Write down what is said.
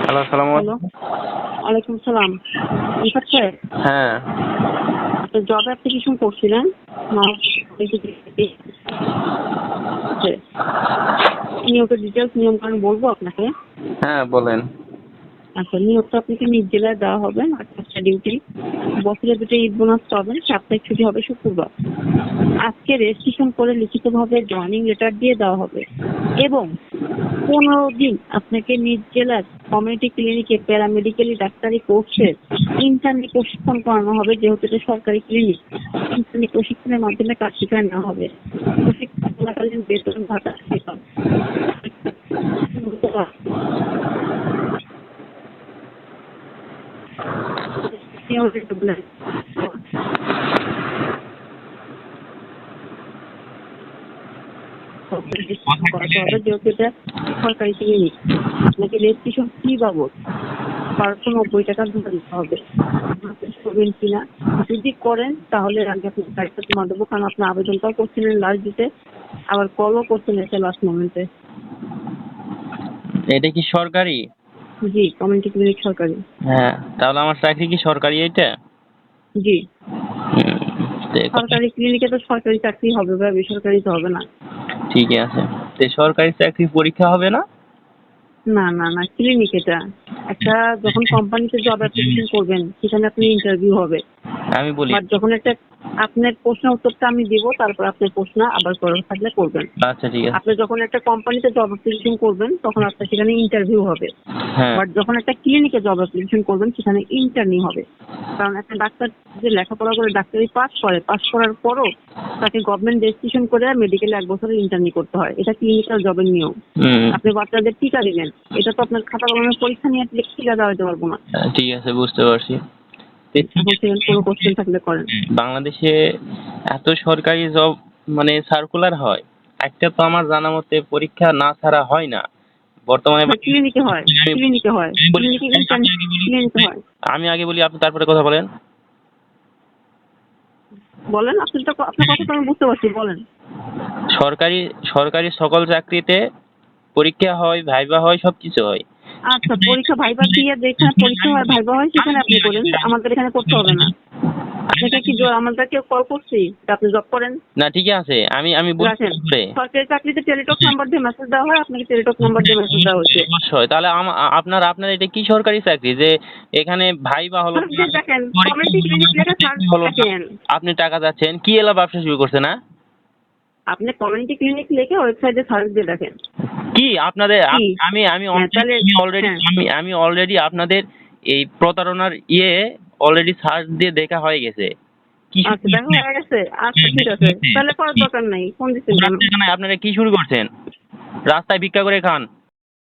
Hello, আসসালামু hello, আলাইকুম। ওয়ালাইকুম সালাম। রিফাত সাহেব, হ্যাঁ, আপনি জব অ্যাপ্লিকেশন করছিলেন না? নিয়োগের ডিটেলস নিয়মকানুন বলবো আপনাকে। হ্যাঁ বলেন। আচ্ছা, নিয়োগটা আপনাকে নিজ জেলায় দেওয়া হবে, 8টা ডিউটি, বছরে 2টা ঈদ বোনাস পাবেন, সাপ্তাহিক ছুটি হবে শুক্রবার। আজকে রেজিস্ট্রেশন করে লিখিতভাবে জয়েনিং লেটার দিয়ে দেওয়া হবে এবং 15 দিন আপনাকে নিজ জেলার কমিউনিটি ক্লিনিকে প্যারামেডিক্যালি ডাক্তারি কোর্সের ইন্টার্নি প্রশিক্ষণ করানো হবে, যেহেতু এটা সরকারি ক্লিনিক। ইন্টার্নি প্রশিক্ষণের মাধ্যমে কাজ শেখানো নেওয়া হবে। প্রশিক্ষণ চলাকালীন বেতন ভাতা শেখা করাতে হবে, যেহেতু এটা সরকারি ক্লিনিক। আপনাকে রেজিস্ট্রেশন ফি বাবদ 1290 টাকা জমা দিতে হবে। করবেন কিনা, যদি করেন তাহলে আগে আপনি গাড়িটা জমা দেবো, কারণ আপনি আবেদনটাও করছিলেন লাস্ট দিতে, আবার কলও করছিলেন এটা লাস্ট মোমেন্টে। এটা কি সরকারি? জি, কমিউনিটি ক্লিনিক সরকারি। হ্যাঁ, তাহলে আমার চাকরি কি সরকারি এটা? জি, হুম, সরকারি ক্লিনিকে তো সরকারি চাকরি হবে বা বেসরকারি তো হবে না। ঠিক আছে। সরকারি চাকরি পরীক্ষা হবে না? না না না, ক্লিনিক এটা একটা, যখন কোম্পানিতে জব অ্যাপ্লিকেশন করবেন সেখানে আপনি ইন্টারভিউ হবে। আমি বলি। বাট যখন একটা আপনার প্রশ্নের উত্তরটা আমি দিব, তারপর আপনার প্রশ্ন আবার করার থাকলে করবেন। আচ্ছা, ঠিক আছে। আপনি যখন একটা কোম্পানিতে জব অ্যাপ্লিকেশন করবেন তখন আপনার সেখানে ইন্টারভিউ হবে। হ্যাঁ, বাট যখন একটা ক্লিনিকে জব অ্যাপ্লিকেশন করবেন সেখানে ইন্টার্নি হবে। কারণ একটা ডাক্তার যে লেখাপড়া করে ডাক্তারি পাস করার পরও তাকে গভর্নমেন্ট রেজিস্ট্রেশন করে মেডিকেলে 1 বছরের ইন্টার্নি করতে হয়। এটা ক্লিনিক্যাল জবের নিয়ম। আপনি বাচ্চাদের টিকা দিবেন, এটা তো আপনার খাতা কলমের পরীক্ষা নিয়ে টিকা দেওয়া যেতে পারবো না। ঠিক আছে, বুঝতে পারছি। এখন সেখানে কোনো কোশ্চেন থাকলে করেন। বাংলাদেশে এত সরকারি জব মানে সার্কুলার হয়, একটা তো আমার জানা মতে পরীক্ষা না ছাড়া হয় না বর্তমানে। ক্লিনিকে হয়, ক্লিনিকে হয়, ক্লিনিকে ক্লিনিকে হয়। আমি আগে বলি, আপনি তারপরে কথা বলেন। বলেন, আপনার কথা তো আমি বুঝতে পারছি, বলেন। সরকারি সরকারি সকল চাকরিতে পরীক্ষা হয়, ভাইবা হয়, সবকিছু হয়। আচ্ছা, পরীক্ষা ভাইবা দিয়ে যেখানে পরীক্ষা হয় ভাইবা হয় সেখানে আপনি করেন, আমাদের এখানে করতে হবে না। আপনাকে কি আমাদেরকে কল করছি আপনি জব করেন? না, ঠিক আছে, আমি আমি রাখেন। সরকারি চাকরিতে টেলিটক নাম্বার দিয়ে মেসেজ দেওয়া হয়, আপনাকে টেলিটক নাম্বার দিয়ে মেসেজ দেওয়া হয়েছে। অবশ্যই। তাহলে আপনার আপনার এটা কি সরকারি চাকরি যে এখানে ভাইবা হলো, দেখেন, কমিউনিটি ক্লিনিক লেখা দেখেন, আপনি টাকা যাচ্ছেন কি এলা ব্যবসা শুরু করছে না? আপনি কমিউনিটি ক্লিনিক লিখে ওয়েবসাইটে সার্চ দিয়ে দেখেন কি আপনাদের কি? আমি আমি তাহলে অলরেডি আমি অলরেডি আপনাদের এই প্রতারণার অলরেডি সার্চ দিয়ে দেখা হয়ে গেছে। কি আচ্ছা, দেখা হয়ে গেছে। আচ্ছা, ঠিক আছে, তাহলে করার দরকার নাই, ফোন দিচ্ছেন কেন? আপনারা কি শুরু করছেন? রাস্তায় ভিক্ষা করে খান।